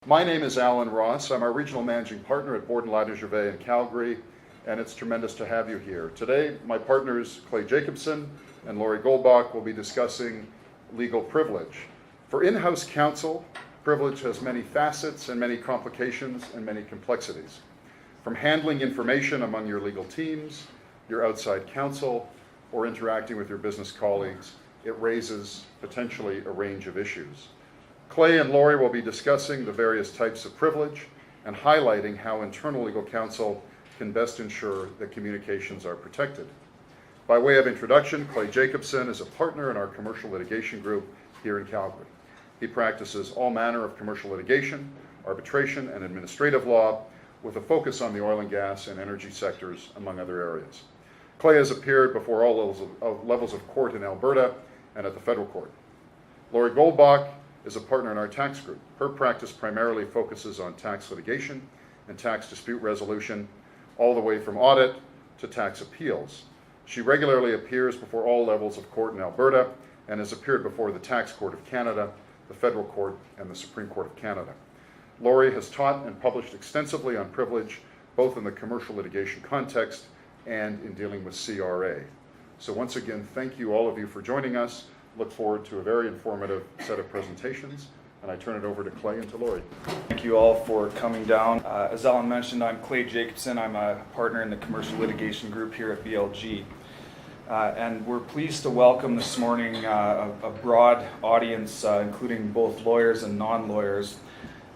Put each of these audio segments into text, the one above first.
My name is Alan Ross. I'm our Regional Managing Partner at Borden Ladner Gervais in Calgary, and it's tremendous to have you here. Today, my partners Clay Jacobson and Laurie Goldbach will be discussing legal privilege. For in-house counsel, privilege has many facets and many complications and many complexities. From handling information among your legal teams, your outside counsel, or interacting with your business colleagues, it raises potentially a range of issues. Clay and Laurie will be discussing the various types of privilege and highlighting how internal legal counsel can best ensure that communications are protected. By way of introduction, Clay Jacobson is a partner in our commercial litigation group here in Calgary. He practices all manner of commercial litigation, arbitration, and administrative law with a focus on the oil and gas and energy sectors, among other areas. Clay has appeared before all levels of court in Alberta and at the federal court. Laurie Goldbach is a partner in our tax group. Her practice primarily focuses on tax litigation and tax dispute resolution, all the way from audit to tax appeals. She regularly appears before all levels of court in Alberta and has appeared before the Tax Court of Canada, the Federal Court, and the Supreme Court of Canada. Laurie has taught and published extensively on privilege, both in the commercial litigation context and in dealing with CRA. So once again, thank you all of you for joining us. Look forward to a very informative set of presentations, and I turn it over to Clay and to Laurie. Thank you all for coming down. As Alan mentioned, I'm Clay Jacobson. I'm a partner in the commercial litigation group here at BLG. And we're pleased to welcome this morning a broad audience, including both lawyers and non-lawyers.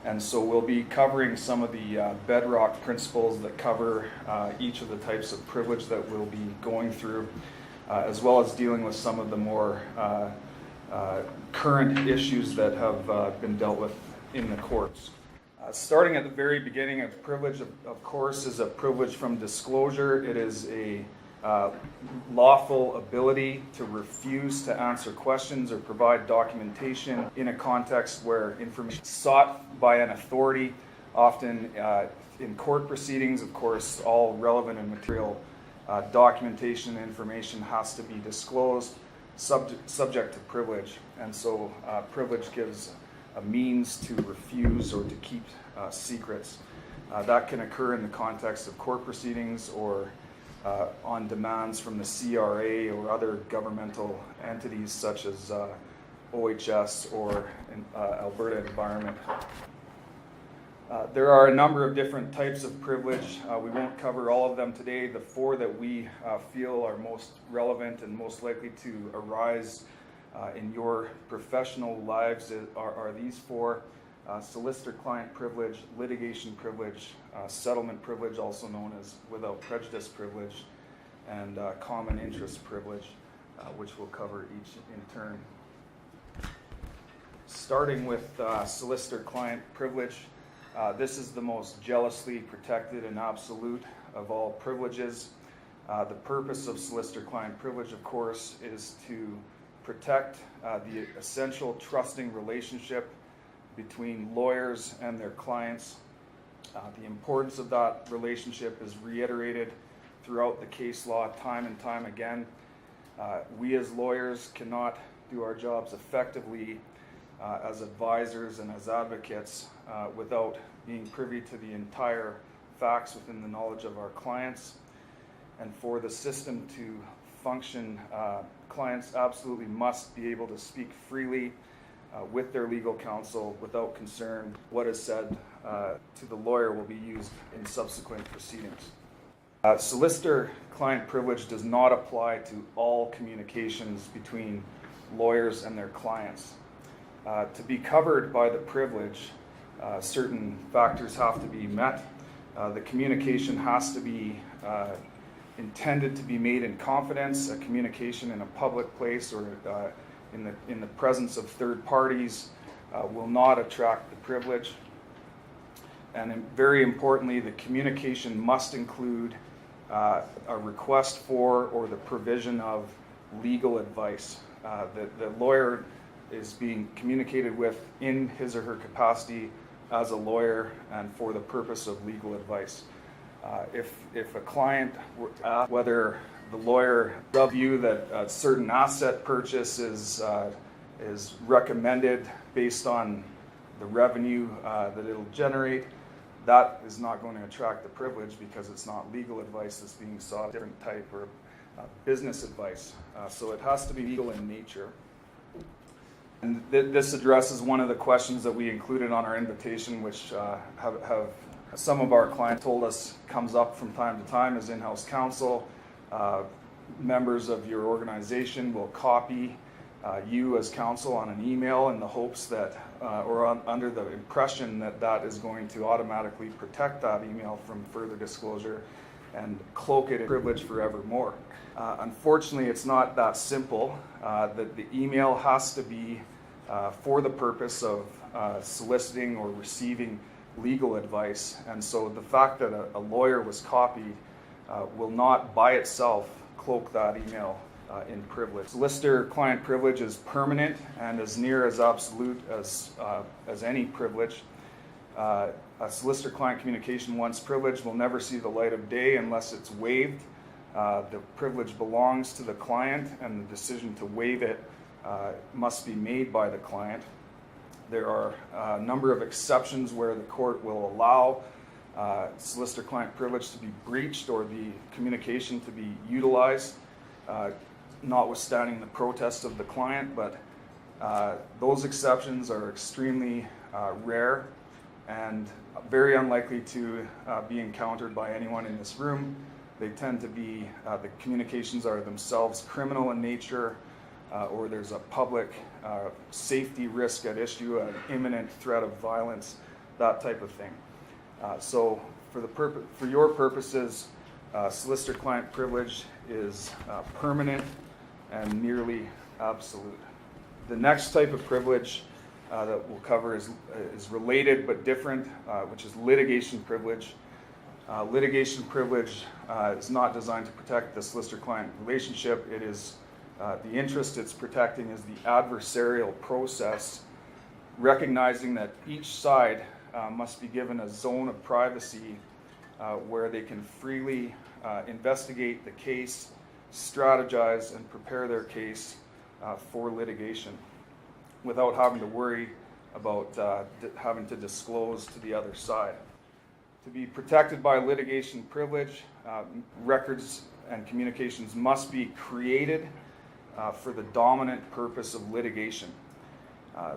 And so we'll be covering some of the bedrock principles that cover each of the types of privilege that we'll be going through, as well as dealing with some of the more current issues that have been dealt with in the courts. Starting at the very beginning, a privilege, of course, is a privilege from disclosure. It is a lawful ability to refuse to answer questions or provide documentation in a context where information is sought by an authority, often in court proceedings. Of course, all relevant and material documentation and information has to be disclosed, subject to privilege. And so privilege gives a means to refuse or to keep secrets. That can occur in the context of court proceedings or on demands from the CRA or other governmental entities such as OHS or Alberta Environment. There are a number of different types of privilege. We won't cover all of them today. The four that we feel are most relevant and most likely to arise in your professional lives are these four: solicitor-client privilege, litigation privilege, settlement privilege, also known as without prejudice privilege, and common interest privilege, which we'll cover each in turn. Starting with solicitor-client privilege. This is the most jealously protected and absolute of all privileges. The purpose of solicitor-client privilege, of course, is to protect the essential trusting relationship between lawyers and their clients. The importance of that relationship is reiterated throughout the case law time and time again. We as lawyers cannot do our jobs effectively as advisors and as advocates without being privy to the entire facts within the knowledge of our clients. And for the system to function, clients absolutely must be able to speak freely with their legal counsel without concern. What is said to the lawyer will be used in subsequent proceedings. Solicitor-client privilege does not apply to all communications between lawyers and their clients. To be covered by the privilege, certain factors have to be met. The communication has to be intended to be made in confidence. A communication in a public place or in the presence of third parties will not attract the privilege. And very importantly, the communication must include a request for or the provision of legal advice. The lawyer is being communicated with in his or her capacity as a lawyer and for the purpose of legal advice. If a client, whether the lawyer view that a certain asset purchase is recommended based on the revenue that it'll generate, that is not going to attract the privilege because it's not legal advice that's being sought, different type or business advice. So it has to be legal in nature. And this addresses one of the questions that we included on our invitation, which have some of our clients told us comes up from time to time as in-house counsel. Members of your organization will copy you as counsel on an email in the hopes that, under the impression that that is going to automatically protect that email from further disclosure and cloak it in privilege forevermore. Unfortunately, it's not that simple. That the email has to be for the purpose of soliciting or receiving legal advice, and so the fact that a lawyer was copied will not by itself cloak that email in privilege. Solicitor-client privilege is permanent and as near as absolute as any privilege. A solicitor-client communication once privileged will never see the light of day unless it's waived. The privilege belongs to the client, and the decision to waive it must be made by the client. There are a number of exceptions where the court will allow solicitor-client privilege to be breached or the communication to be utilized, notwithstanding the protest of the client, but those exceptions are extremely rare and very unlikely to be encountered by anyone in this room. They tend to be, the communications are themselves criminal in nature, or there's a public safety risk at issue, an imminent threat of violence, that type of thing. So for your purposes, solicitor-client privilege is permanent and nearly absolute. The next type of privilege that we'll cover is related but different, which is litigation privilege. Litigation privilege is not designed to protect the solicitor-client relationship. It is the interest it's protecting is the adversarial process, recognizing that each side must be given a zone of privacy where they can freely investigate the case, strategize, and prepare their case for litigation without having to worry about having to disclose to the other side. To be protected by litigation privilege, records and communications must be created for the dominant purpose of litigation.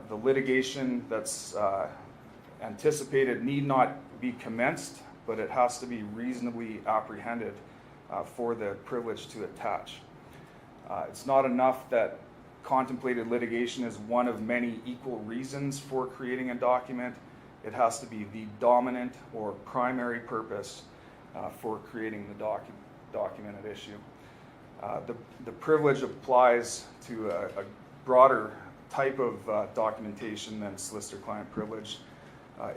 The litigation that's anticipated need not be commenced, but it has to be reasonably apprehended for the privilege to attach. It's not enough that contemplated litigation is one of many equal reasons for creating a document. It has to be the dominant or primary purpose for creating the document at issue. The privilege applies to a broader type of documentation than solicitor-client privilege.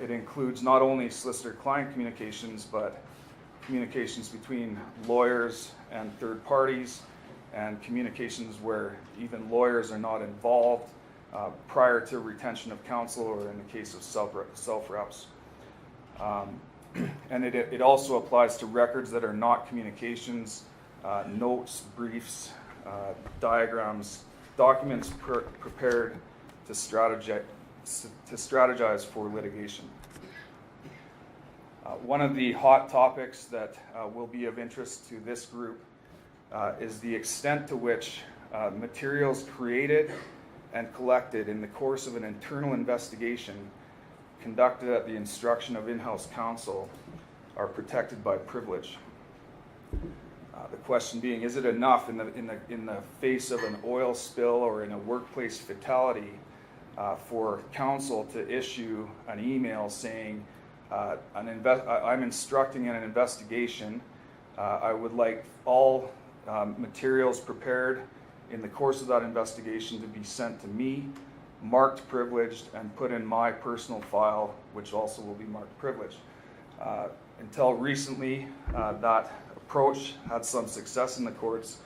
It includes not only solicitor-client communications, but communications between lawyers and third parties, and communications where even lawyers are not involved prior to retention of counsel, or in the case of self-reps. And it also applies to records that are not communications, notes, briefs, diagrams, documents prepared to strategize for litigation. One of the hot topics that will be of interest to this group is the extent to which materials created and collected in the course of an internal investigation conducted at the instruction of in-house counsel are protected by privilege. The question being, is it enough in the face of an oil spill or in a workplace fatality for counsel to issue an email saying, I'm instructing in an investigation, I would like all materials prepared in the course of that investigation to be sent to me, marked privileged, and put in my personal file, which also will be marked privileged. Until recently, that approach had some success in the courts,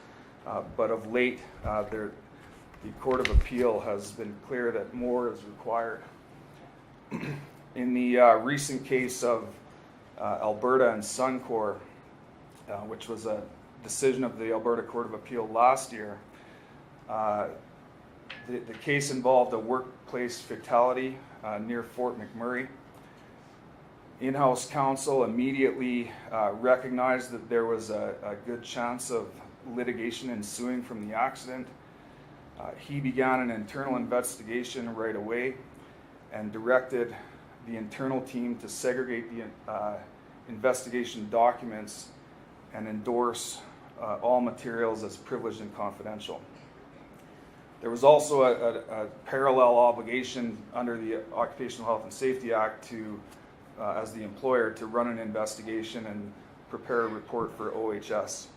but of late, the Court of Appeal has been clear that more is required. In the recent case of Alberta and Suncor, which was a decision of the Alberta Court of Appeal last year, The case involved a workplace fatality near Fort McMurray. In-house counsel immediately recognized that there was a good chance of litigation ensuing from the accident. He began an internal investigation right away and directed the internal team to segregate the investigation documents and endorse all materials as privileged and confidential. There was also a parallel obligation under the Occupational Health and Safety Act to, as the employer, to run an investigation and prepare a report for OHS.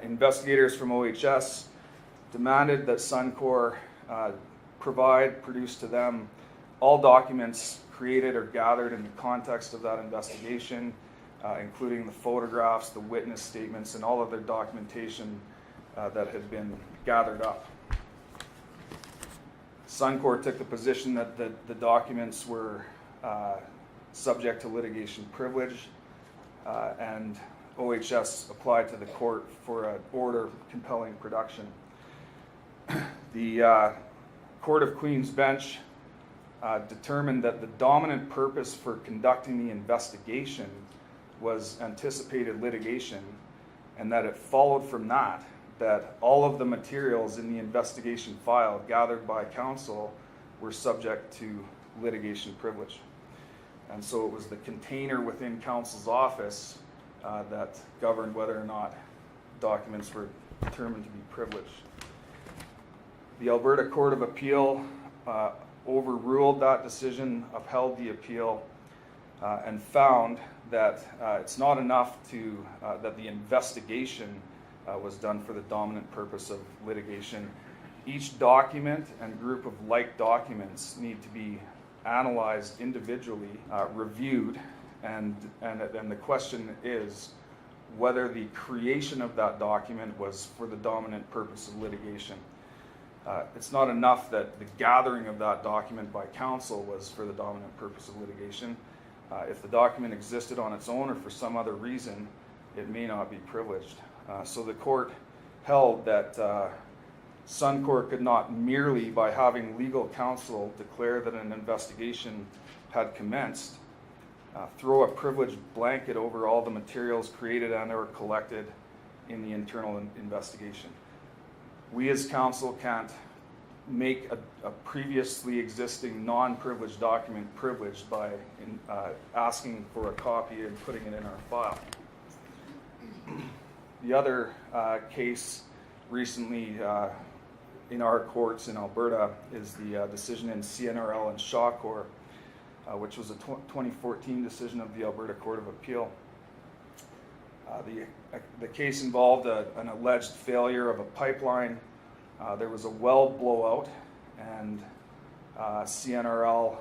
Investigators from OHS demanded that Suncor produce to them all documents created or gathered in the context of that investigation, including the photographs, the witness statements, and all other documentation that had been gathered up. Suncor took the position that the documents were subject to litigation privilege, and OHS applied to the court for an order compelling production. The Court of Queen's Bench determined that the dominant purpose for conducting the investigation was anticipated litigation, and that it followed from that all of the materials in the investigation file gathered by counsel were subject to litigation privilege. And so it was the container within counsel's office that governed whether or not documents were determined to be privileged. The Alberta Court of Appeal overruled that decision, upheld the appeal, and found that it's not enough that the investigation was done for the dominant purpose of litigation. Each document and group of like documents need to be analyzed individually, reviewed, and the question is whether the creation of that document was for the dominant purpose of litigation. It's not enough that the gathering of that document by counsel was for the dominant purpose of litigation. If the document existed on its own or for some other reason, it may not be privileged. So the court held that Suncor could not merely, by having legal counsel declare that an investigation had commenced, throw a privileged blanket over all the materials created and or collected in the internal investigation. We as counsel can't make a previously existing non-privileged document privileged by asking for a copy and putting it in our file. The other case recently in our courts in Alberta is the decision in CNRL and Shawcor, which was a 2014 decision of the Alberta Court of Appeal. The case involved an alleged failure of a pipeline. There was a well blowout, and CNRL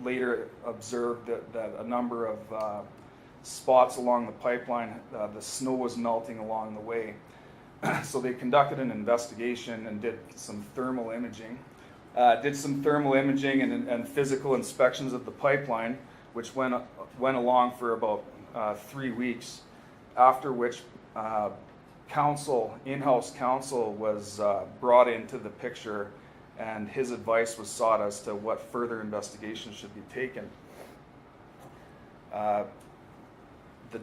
later observed that a number of spots along the pipeline, the snow was melting along the way. So they conducted an investigation and did some thermal imaging. And physical inspections of the pipeline, which went along for about 3 weeks, after which in-house counsel was brought into the picture, and his advice was sought as to what further investigation should be taken. The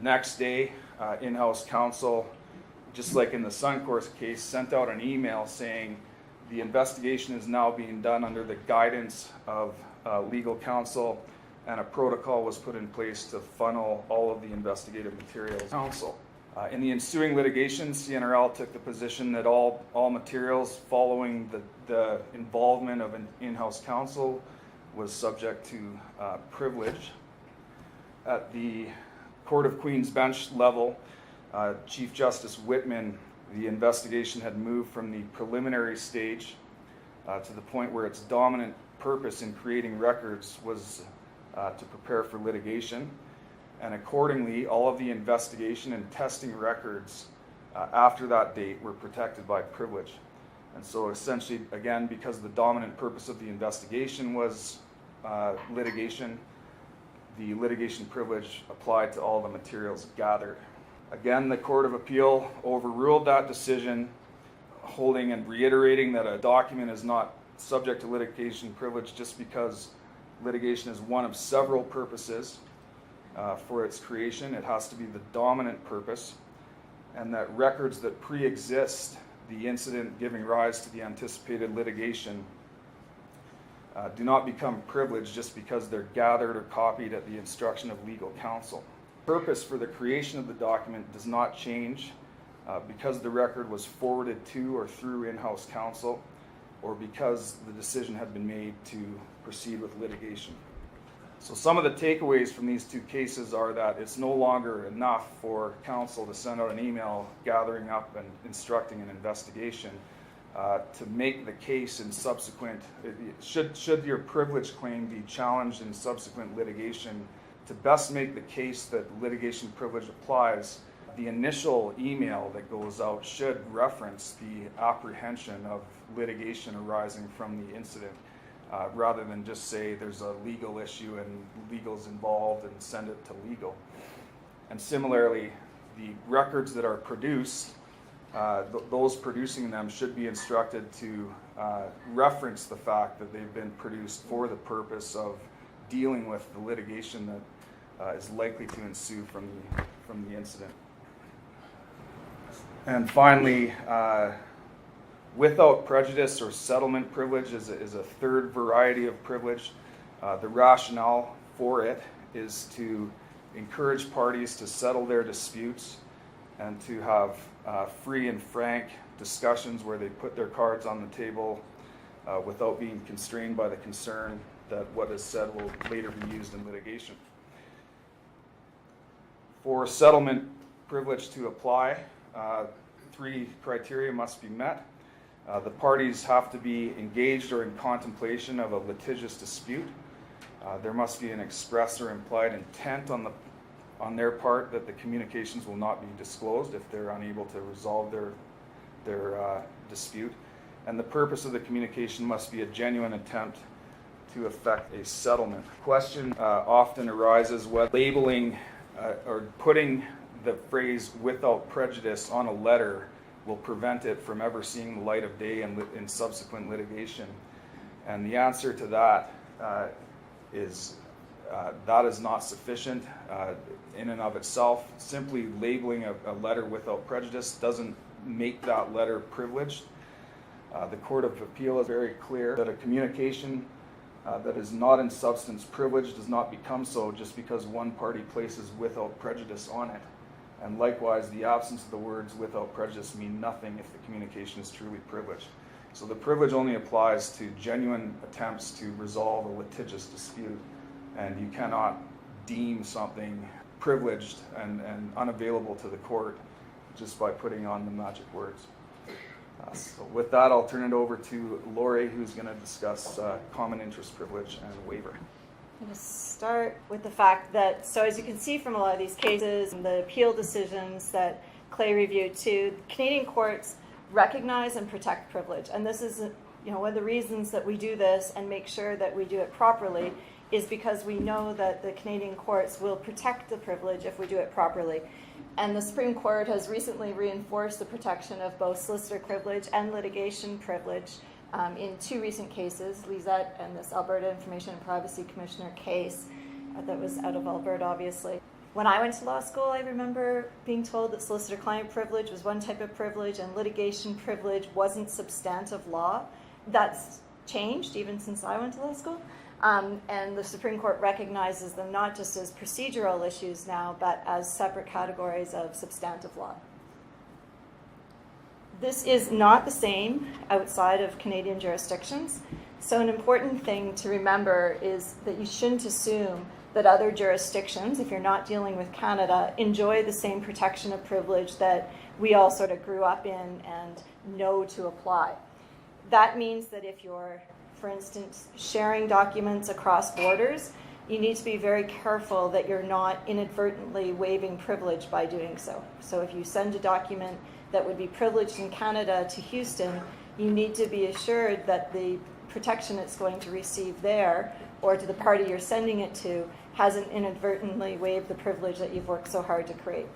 next day, in-house counsel, just like in the Suncor case, sent out an email saying the investigation is now being done under the guidance of legal counsel, and a protocol was put in place to funnel all of the investigative materials to counsel. In the ensuing litigation, CNRL took the position that all materials following the involvement of an in-house counsel was subject to privilege. At the Court of Queen's Bench level, Chief Justice Whitman, the investigation had moved from the preliminary stage to the point where its dominant purpose in creating records was to prepare for litigation. And accordingly, all of the investigation and testing records after that date were protected by privilege. And so essentially, again, because the dominant purpose of the investigation was litigation, the litigation privilege applied to all the materials gathered. Again, the Court of Appeal overruled that decision, holding and reiterating that a document is not subject to litigation privilege just because litigation is one of several purposes for its creation. It has to be the dominant purpose, and that records that pre-exist the incident giving rise to the anticipated litigation do not become privileged just because they're gathered or copied at the instruction of legal counsel. The purpose for the creation of the document does not change because the record was forwarded to or through in-house counsel, or because the decision had been made to proceed with litigation. So some of the takeaways from these two cases are that it's no longer enough for counsel to send out an email gathering up and instructing an investigation to make the case in subsequent, should your privilege claim be challenged in subsequent litigation, to best make the case that litigation privilege applies, the initial email that goes out should reference the apprehension of litigation arising from the incident, rather than just say there's a legal issue and legal's involved and send it to legal. And similarly, the records that are produced, those producing them should be instructed to reference the fact that they've been produced for the purpose of dealing with the litigation that is likely to ensue from the incident. And finally, without prejudice or settlement privilege is a third variety of privilege. The rationale for it is to encourage parties to settle their disputes and to have free and frank discussions where they put their cards on the table without being constrained by the concern that what is said will later be used in litigation. For settlement privilege to apply, three criteria must be met. The parties have to be engaged or in contemplation of a litigious dispute. There must be an express or implied intent on their part that the communications will not be disclosed if they're unable to resolve their dispute. And the purpose of the communication must be a genuine attempt to effect a settlement. The question often arises whether labeling or putting the phrase "without prejudice" on a letter will prevent it from ever seeing the light of day in subsequent litigation. And the answer to that is that is not sufficient in and of itself. Simply labeling a letter "without prejudice" doesn't make that letter privileged. The Court of Appeal is very clear that a communication that is not in substance privileged does not become so just because one party places "without prejudice" on it. And likewise, the absence of the words "without prejudice" mean nothing if the communication is truly privileged. So the privilege only applies to genuine attempts to resolve a litigious dispute, and you cannot deem something privileged and unavailable to the court just by putting on the magic words. So with that, I'll turn it over to Lori, who's going to discuss common interest privilege and waiver. I'm going to start with the fact that, so as you can see from a lot of these cases and the appeal decisions that Clay reviewed too, Canadian courts recognize and protect privilege. And this is, one of the reasons that we do this and make sure that we do it properly is because we know that the Canadian courts will protect the privilege if we do it properly. And the Supreme Court has recently reinforced the protection of both solicitor privilege and litigation privilege in two recent cases, Lisette and this Alberta Information and Privacy Commissioner case that was out of Alberta, obviously. When I went to law school, I remember being told that solicitor-client privilege was one type of privilege and litigation privilege wasn't substantive law. That's changed even since I went to law school. And the Supreme Court recognizes them not just as procedural issues now, but as separate categories of substantive law. This is not the same outside of Canadian jurisdictions. So an important thing to remember is that you shouldn't assume that other jurisdictions, if you're not dealing with Canada, enjoy the same protection of privilege that we all sort of grew up in and know to apply. That means that if you're, for instance, sharing documents across borders, you need to be very careful that you're not inadvertently waiving privilege by doing so. So if you send a document that would be privileged in Canada to Houston, you need to be assured that the protection it's going to receive there or to the party you're sending it to hasn't inadvertently waived the privilege that you've worked so hard to create.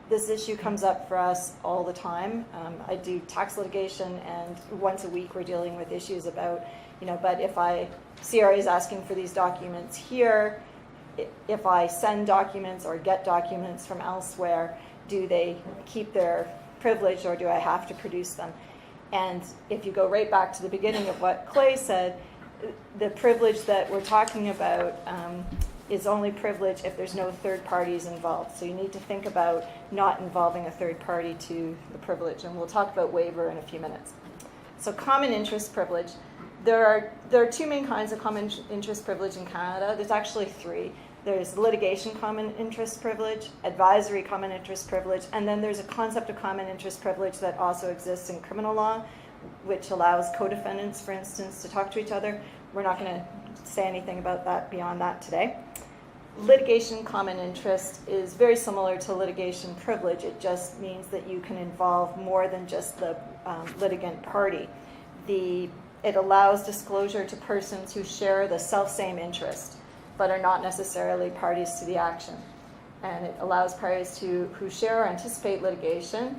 This issue comes up for us all the time. I do tax litigation, and once a week we're dealing with issues about, but if CRA is asking for these documents here, if I send documents or get documents from elsewhere, do they keep their privilege or do I have to produce them? And if you go right back to the beginning of what Clay said, the privilege that we're talking about is only privilege if there's no third parties involved. So you need to think about not involving a third party to the privilege. And we'll talk about waiver in a few minutes. So common interest privilege. There are two main kinds of common interest privilege in Canada. There's actually three. There's litigation common interest privilege, advisory common interest privilege, and then there's a concept of common interest privilege that also exists in criminal law, which allows co-defendants, for instance, to talk to each other. We're not going to say anything about that beyond that today. Litigation common interest is very similar to litigation privilege. It just means that you can involve more than just the litigant party. It allows disclosure to persons who share the self-same interest, but are not necessarily parties to the action. And it allows parties who share or anticipate litigation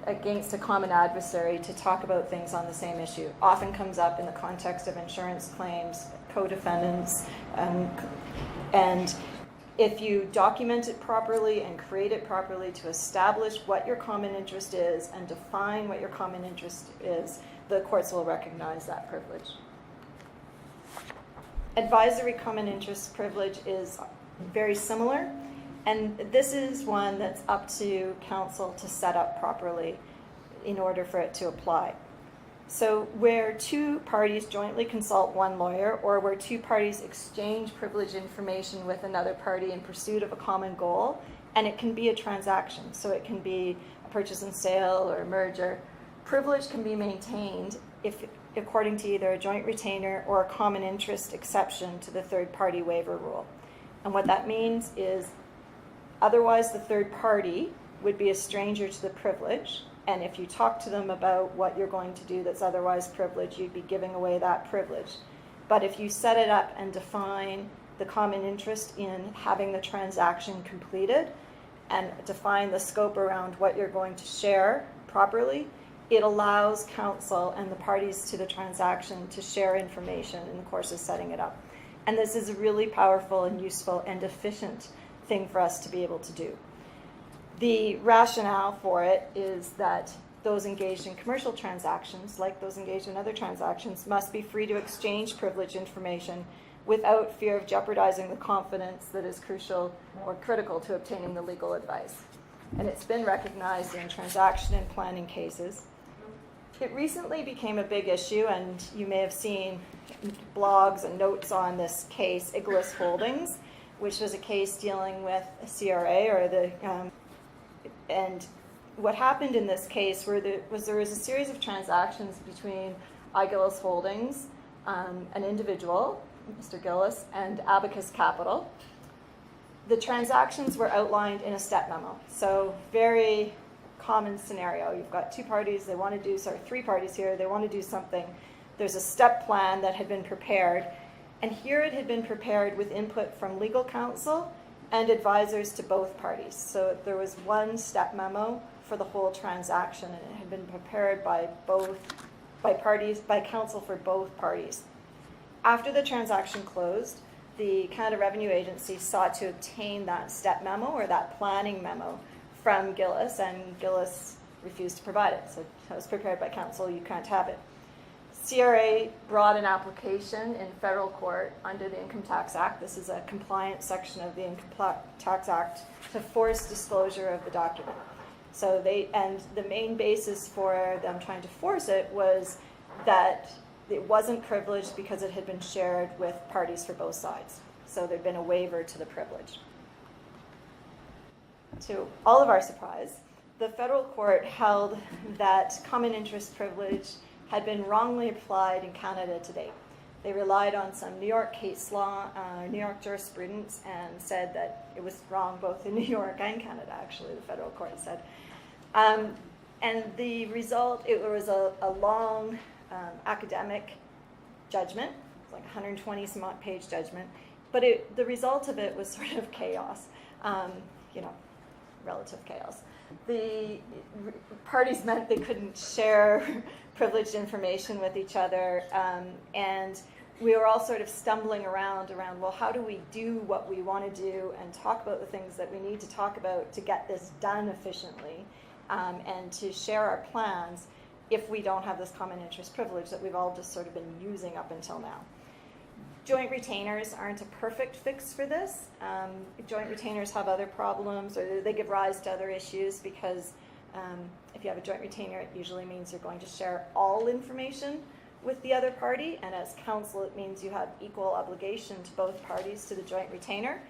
against a common adversary to talk about things on the same issue. Often comes up in the context of insurance claims, co-defendants, and if you document it properly and create it properly to establish what your common interest is and define what your common interest is, the courts will recognize that privilege. Advisory common interest privilege is very similar, and this is one that's up to counsel to set up properly in order for it to apply. So where two parties jointly consult one lawyer, or where two parties exchange privileged information with another party in pursuit of a common goal, and it can be a transaction, so it can be a purchase and sale or a merger, privilege can be maintained if according to either a joint retainer or a common interest exception to the third party waiver rule. And what that means is otherwise the third party would be a stranger to the privilege, and if you talk to them about what you're going to do that's otherwise privileged, you'd be giving away that privilege. But if you set it up and define the common interest in having the transaction completed and define the scope around what you're going to share properly, it allows counsel and the parties to the transaction to share information in the course of setting it up. And this is a really powerful and useful and efficient thing for us to be able to do. The rationale for it is that those engaged in commercial transactions, like those engaged in other transactions, must be free to exchange privileged information without fear of jeopardizing the confidence that is crucial or critical to obtaining the legal advice. And it's been recognized in transaction and planning cases. It recently became a big issue, and you may have seen blogs and notes on this case, Iglis Holdings, which was a case dealing with a CRA and what happened in this case there was a series of transactions between Iglis Holdings, an individual, Mr. Gillis, and Abacus Capital. The transactions were outlined in a step memo. So very common scenario. You've got two parties, three parties here, they want to do something. There's a step plan that had been prepared, and here it had been prepared with input from legal counsel and advisors to both parties. So there was one step memo for the whole transaction, and it had been prepared by counsel for both parties. After the transaction closed, the Canada Revenue Agency sought to obtain that step memo or that planning memo from Gillis, and Gillis refused to provide it. So it was prepared by counsel, you can't have it. CRA brought an application in federal court under the Income Tax Act. This is a compliance section of the Income Tax Act to force disclosure of the document. So the main basis for them trying to force it was that it wasn't privileged because it had been shared with parties for both sides. So there'd been a waiver to the privilege. To all of our surprise, the federal court held that common interest privilege had been wrongly applied in Canada to date. They relied on some New York case law, New York jurisprudence, and said that it was wrong both in New York and Canada, actually, the federal court said. And the result, it was a long academic judgment, it was like 120 some odd page judgment, but the result of it was sort of chaos, relative chaos. the parties meant they couldn't share privileged information with each other, and we were all sort of stumbling around, well, how do we do what we want to do and talk about the things that we need to talk about to get this done efficiently, and to share our plans if we don't have this common interest privilege that we've all just sort of been using up until now. Joint retainers aren't a perfect fix for this. Joint retainers have other problems, or they give rise to other issues, because if you have a joint retainer, it usually means you're going to share all information with the other party, and as counsel, it means you have equal obligation to both parties to the joint retainer,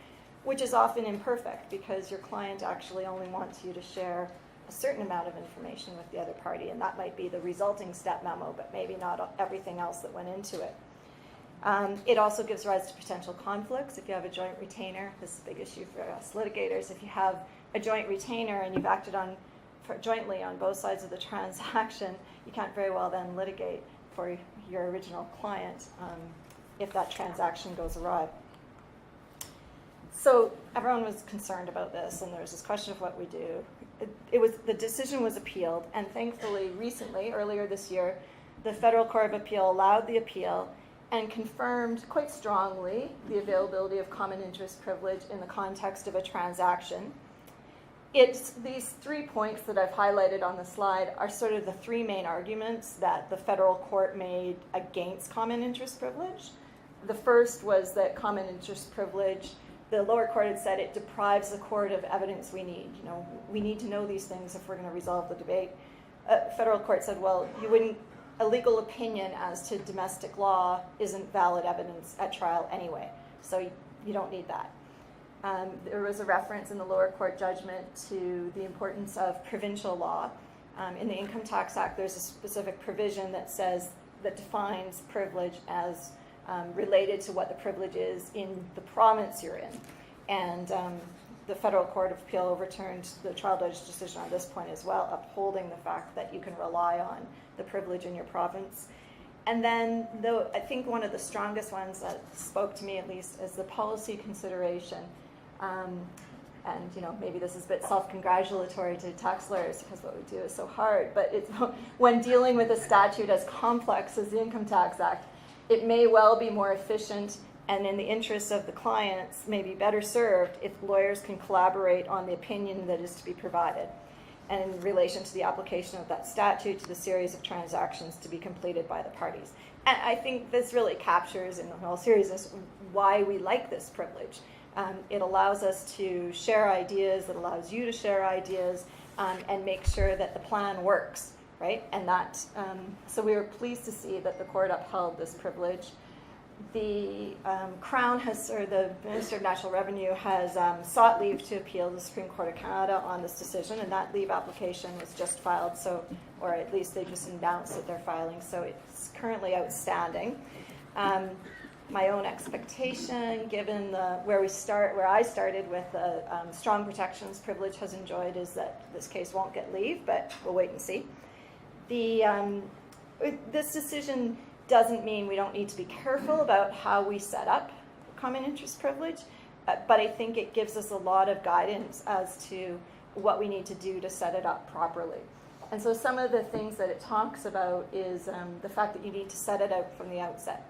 which is often imperfect because your client actually only wants you to share a certain amount of information with the other party, and that might be the resulting step memo, but maybe not everything else that went into it. It also gives rise to potential conflicts if you have a joint retainer. This is a big issue for us litigators. If you have a joint retainer and you've acted jointly on both sides of the transaction, you can't very well then litigate for your original client if that transaction goes awry. So everyone was concerned about this, and there was this question of what we do. The decision was appealed, and thankfully recently, earlier this year, the Federal Court of Appeal allowed the appeal and confirmed quite strongly the availability of common interest privilege in the context of a transaction. It's these 3 points that I've highlighted on the slide are sort of the 3 main arguments that the federal court made against common interest privilege. The first was that common interest privilege, the lower court had said it deprives the court of evidence we need. We need to know these things if we're going to resolve the debate. Federal court said, well, a legal opinion as to domestic law isn't valid evidence at trial anyway, so you don't need that. There was a reference in the lower court judgment to the importance of provincial law. In the Income Tax Act, there's a specific provision that defines privilege as related to what the privilege is in the province you're in. And the Federal Court of Appeal overturned the trial judge's decision on this point as well, upholding the fact that you can rely on the privilege in your province. And then, I think one of the strongest ones that spoke to me, at least, is the policy consideration. And maybe this is a bit self-congratulatory to tax lawyers because what we do is so hard, but it's when dealing with a statute as complex as the Income Tax Act, it may well be more efficient and in the interests of the clients may be better served if lawyers can collaborate on the opinion that is to be provided and in relation to the application of that statute to the series of transactions to be completed by the parties. And I think this really captures, in all seriousness, why we like this privilege. It allows us to share ideas, it allows you to share ideas, and make sure that the plan works, right? And that, so we were pleased to see that the court upheld this privilege. The Crown or the Minister of National Revenue has sought leave to appeal the Supreme Court of Canada on this decision, and that leave application was just filed, or at least they just announced that they're filing, so it's currently outstanding. My own expectation, given where I started with the strong protections privilege has enjoyed, is that this case won't get leave, but we'll wait and see. This decision doesn't mean we don't need to be careful about how we set up common interest privilege, but I think it gives us a lot of guidance as to what we need to do to set it up properly. And so some of the things that it talks about is the fact that you need to set it out from the outset.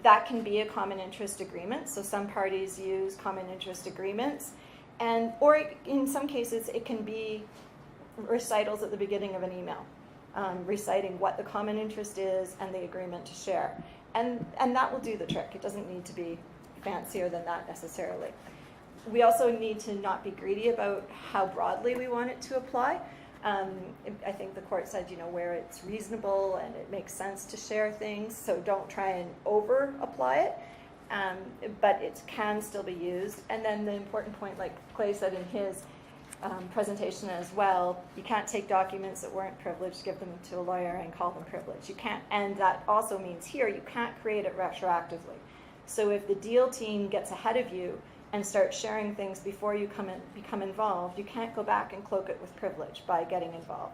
That can be a common interest agreement, so some parties use common interest agreements, or in some cases it can be recitals at the beginning of an email. Reciting what the common interest is and the agreement to share. And that will do the trick. It doesn't need to be fancier than that necessarily. We also need to not be greedy about how broadly we want it to apply. I think the court said, where it's reasonable and it makes sense to share things, so don't try and over-apply it, but it can still be used. And then the important point, like Clay said in his presentation as well, you can't take documents that weren't privileged, give them to a lawyer and call them privileged. You can't, and that also means here you can't create it retroactively. So if the deal team gets ahead of you and starts sharing things before you become involved, you can't go back and cloak it with privilege by getting involved.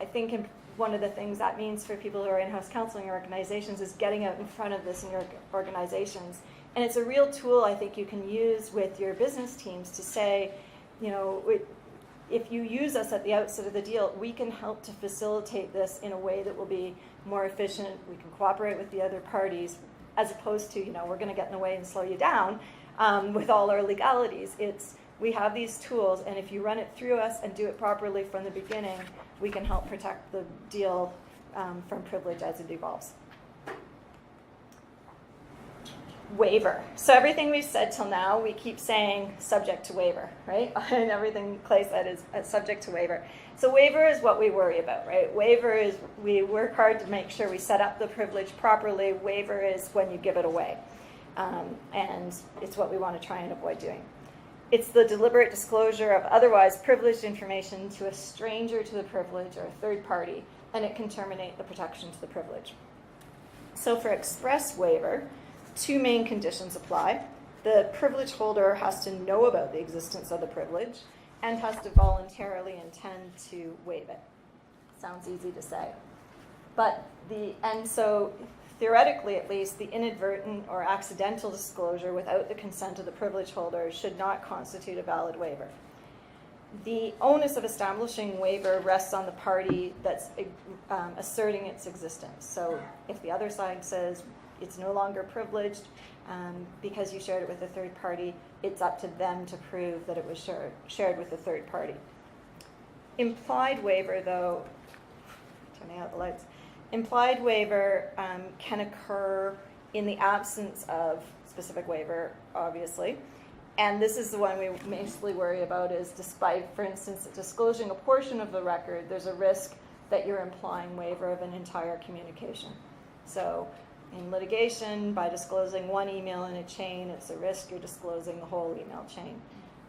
I think one of the things that means for people who are in-house counseling organizations is getting out in front of this in your organizations. And it's a real tool I think you can use with your business teams to say, if you use us at the outset of the deal, we can help to facilitate this in a way that will be more efficient. We can cooperate with the other parties, as opposed to, we're going to get in the way and slow you down with all our legalities. We have these tools, and if you run it through us and do it properly from the beginning, we can help protect the deal from privilege as it evolves. Waiver. So everything we've said till now, we keep saying subject to waiver, right? And everything Clay said is subject to waiver. So waiver is what we worry about, right? Waiver is, we work hard to make sure we set up the privilege properly. Waiver is when you give it away. And it's what we want to try and avoid doing. It's the deliberate disclosure of otherwise privileged information to a stranger to the privilege or a third party, and it can terminate the protection to the privilege. So for express waiver, 2 main conditions apply. The privilege holder has to know about the existence of the privilege and has to voluntarily intend to waive it. Sounds easy to say. So theoretically, at least, the inadvertent or accidental disclosure without the consent of the privilege holder should not constitute a valid waiver. The onus of establishing waiver rests on the party that's asserting its existence. So if the other side says it's no longer privileged because you shared it with a third party, it's up to them to prove that it was shared with a third party. Implied waiver, though, turning out the lights, implied waiver can occur in the absence of specific waiver, obviously. And this is the one we mostly worry about is despite, for instance, disclosing a portion of the record, there's a risk that you're implying waiver of an entire communication. So in litigation, by disclosing one email in a chain, it's a risk you're disclosing the whole email chain.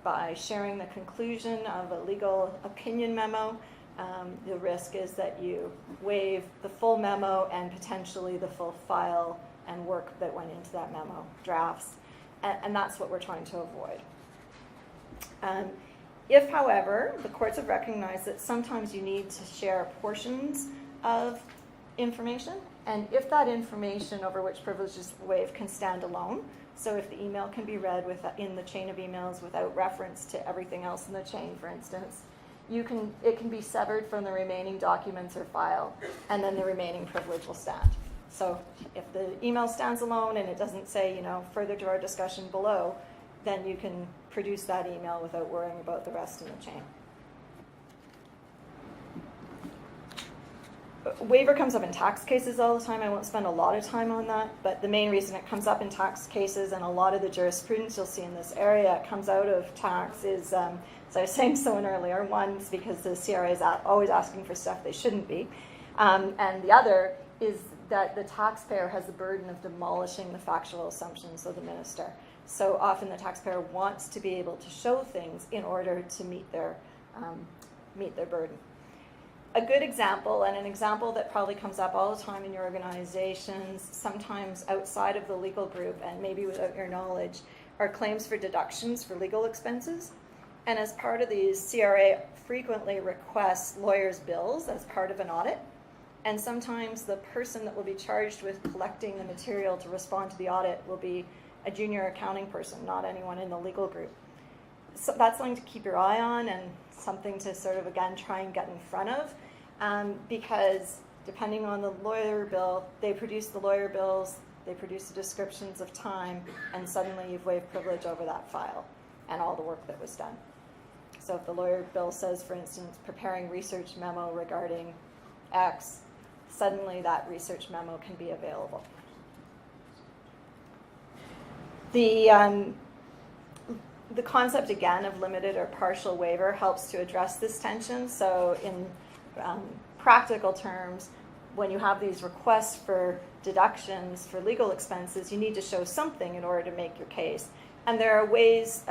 By sharing the conclusion of a legal opinion memo, the risk is that you waive the full memo and potentially the full file and work that went into that memo, drafts. And that's what we're trying to avoid. If, however, the courts have recognized that sometimes you need to share portions of information, and if that information over which privilege is waived can stand alone, so if the email can be read in the chain of emails without reference to everything else in the chain, for instance, it can be severed from the remaining documents or file, and then the remaining privilege will stand. So if the email stands alone and it doesn't say, further to our discussion below, then you can produce that email without worrying about the rest in the chain. Waiver comes up in tax cases all the time. I won't spend a lot of time on that, but the main reason it comes up in tax cases and a lot of the jurisprudence you'll see in this area comes out of tax is, as I was saying to someone earlier, one is because the CRA is always asking for stuff they shouldn't be, and the other is that the taxpayer has the burden of demolishing the factual assumptions of the minister. So often the taxpayer wants to be able to show things in order to meet their burden. A good example, and an example that probably comes up all the time in your organizations, sometimes outside of the legal group and maybe without your knowledge, are claims for deductions for legal expenses. And as part of these, CRA frequently requests lawyers' bills as part of an audit. And sometimes the person that will be charged with collecting the material to respond to the audit will be a junior accounting person, not anyone in the legal group. So that's something to keep your eye on and something to sort of, again, try and get in front of, because depending on the lawyer bill, they produce the lawyer bills, they produce the descriptions of time, and suddenly you've waived privilege over that file and all the work that was done. So if the lawyer bill says, for instance, preparing research memo regarding X, suddenly that research memo can be available. The concept, again, of limited or partial waiver helps to address this tension. So in practical terms, when you have these requests for deductions for legal expenses, you need to show something in order to make your case. And there are ways,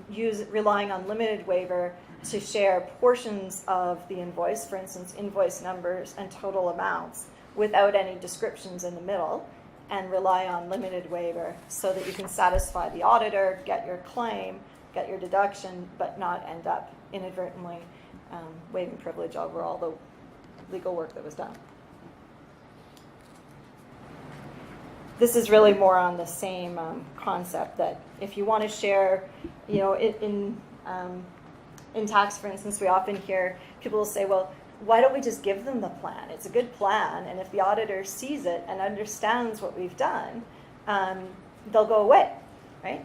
relying on limited waiver, to share portions of the invoice, for instance, invoice numbers and total amounts, without any descriptions in the middle, and rely on limited waiver so that you can satisfy the auditor, get your claim, get your deduction, but not end up inadvertently waiving privilege over all the legal work that was done. This is really more on the same in tax, for instance, we often hear people will say, well, why don't we just give them the plan? It's a good plan, and if the auditor sees it and understands what we've done, they'll go away, right?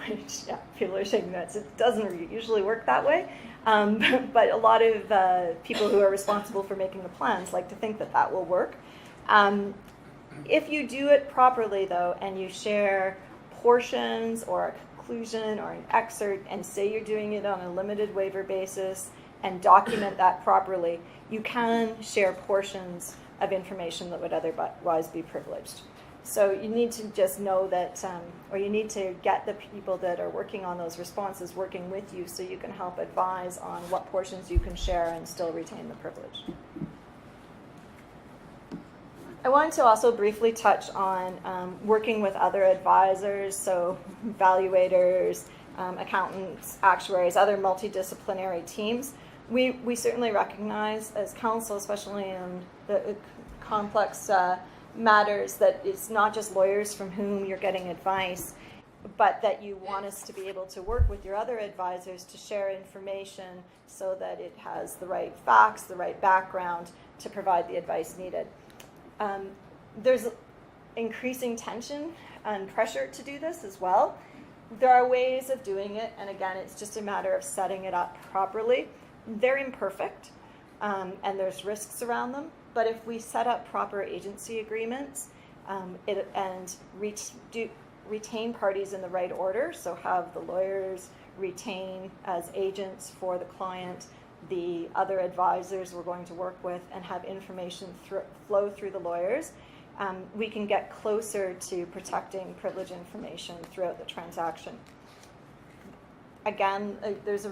Which, yeah, people are shaking their heads. It doesn't usually work that way, but a lot of people who are responsible for making the plans like to think that that will work. If you do it properly, though, and you share portions or a conclusion or an excerpt and say you're doing it on a limited waiver basis and document that properly, you can share portions of information that would otherwise be privileged. So you need to just know that, or you need to get the people that are working on those responses working with you so you can help advise on what portions you can share and still retain the privilege. I wanted to also briefly touch on working with other advisors, so evaluators, accountants, actuaries, other multidisciplinary teams. We certainly recognize as counsel, especially in the complex matters, that it's not just lawyers from whom you're getting advice, but that you want us to be able to work with your other advisors to share information so that it has the right facts, the right background to provide the advice needed. There's increasing tension and pressure to do this as well. There are ways of doing it, and again, it's just a matter of setting it up properly. They're imperfect, and there's risks around them, but if we set up proper agency agreements and retain parties in the right order, so have the lawyers retain as agents for the client the other advisors we're going to work with, and have information flow through the lawyers, we can get closer to protecting privilege information throughout the transaction. Again, there's a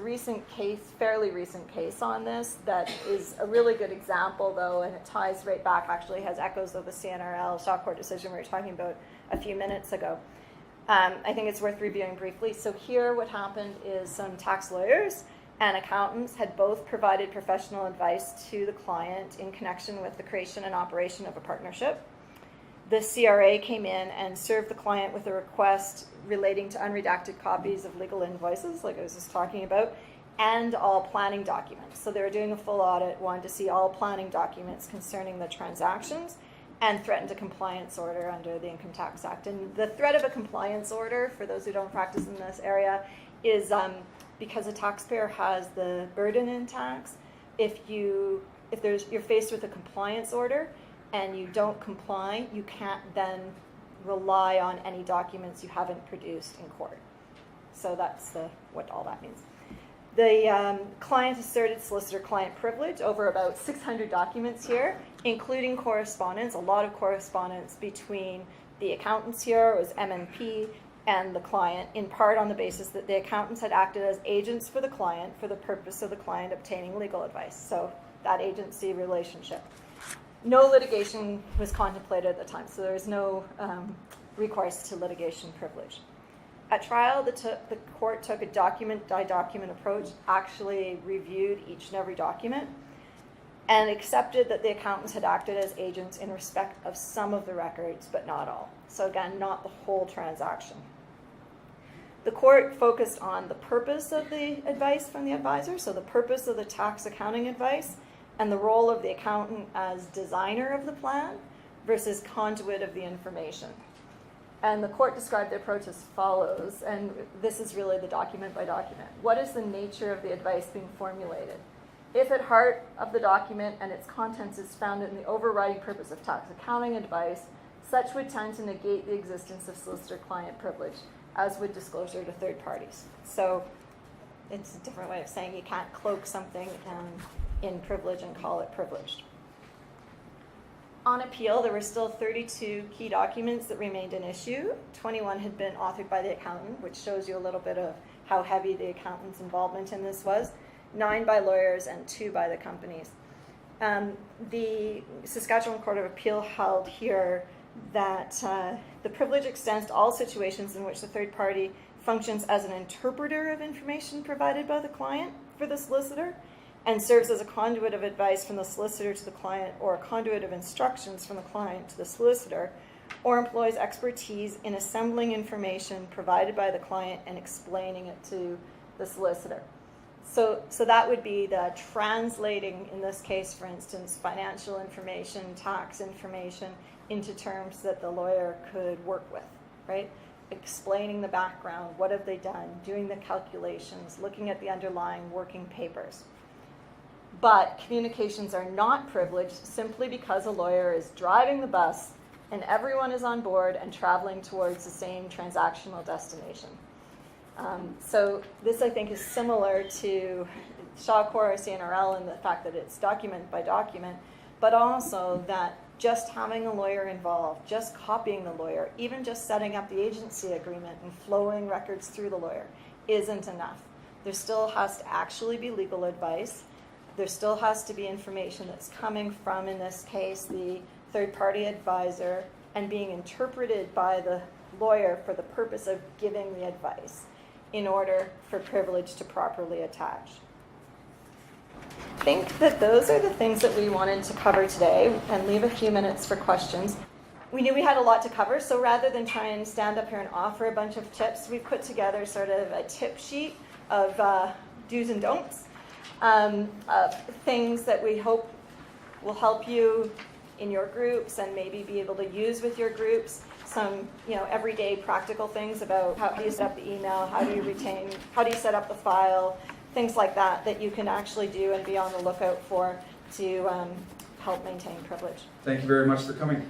fairly recent case on this that is a really good example, though, and it ties right back, actually has echoes of the CNRL Shaw Court decision we were talking about a few minutes ago. I think it's worth reviewing briefly. So here what happened is some tax lawyers and accountants had both provided professional advice to the client in connection with the creation and operation of a partnership. The CRA came in and served the client with a request relating to unredacted copies of legal invoices, like I was just talking about, and all planning documents. So they were doing a full audit, wanted to see all planning documents concerning the transactions, and threatened a compliance order under the Income Tax Act. And the threat of a compliance order, for those who don't practice in this area, is because a taxpayer has the burden in tax. If you're faced with a compliance order and you don't comply, you can't then rely on any documents you haven't produced in court. So that's what all that means. The client asserted solicitor-client privilege over about 600 documents here, including correspondence, a lot of correspondence between the accountants here, it was MNP, and the client, in part on the basis that the accountants had acted as agents for the client for the purpose of the client obtaining legal advice. So that agency relationship. No litigation was contemplated at the time, so there was no recourse to litigation privilege. At trial, the court took a document-by-document approach, actually reviewed each and every document, and accepted that the accountants had acted as agents in respect of some of the records, but not all. So again, not the whole transaction. The court focused on the purpose of the advice from the advisor, so the purpose of the tax accounting advice, and the role of the accountant as designer of the plan versus conduit of the information. And the court described the approach as follows, and this is really the document by document. What is the nature of the advice being formulated? If at heart of the document and its contents is found in the overriding purpose of tax accounting advice, such would tend to negate the existence of solicitor-client privilege, as would disclosure to third parties. So it's a different way of saying you can't cloak something in privilege and call it privileged. On appeal, there were still 32 key documents that remained an issue. 21 had been authored by the accountant, which shows you a little bit of how heavy the accountant's involvement in this was. 9 by lawyers and 2 by the companies. The Saskatchewan Court of Appeal held here that the privilege extends to all situations in which the third party functions as an interpreter of information provided by the client for the solicitor, and serves as a conduit of advice from the solicitor to the client, or a conduit of instructions from the client to the solicitor, or employs expertise in assembling information provided by the client and explaining it to the solicitor. So that would be the translating, in this case, for instance, financial information, tax information into terms that the lawyer could work with, right? Explaining the background, what have they done, doing the calculations, looking at the underlying working papers. But communications are not privileged simply because a lawyer is driving the bus and everyone is on board and traveling towards the same transactional destination. So this, I think, is similar to Shaw Core CNRL in the fact that it's document by document, but also that just having a lawyer involved, just copying the lawyer, even just setting up the agency agreement and flowing records through the lawyer isn't enough. There still has to actually be legal advice. There still has to be information that's coming from, in this case, the third-party advisor and being interpreted by the lawyer for the purpose of giving the advice in order for privilege to properly attach. I think that those are the things that we wanted to cover today, and leave a few minutes for questions. We knew we had a lot to cover, so rather than try and stand up here and offer a bunch of tips, we put together sort of a tip sheet of do's and don'ts, of things that we hope will help you in your groups and maybe be able to use with your groups. Some, everyday practical things about how do you set up the email, how do you set up the file, things like that you can actually do and be on the lookout for to help maintain privilege. Thank you very much for coming.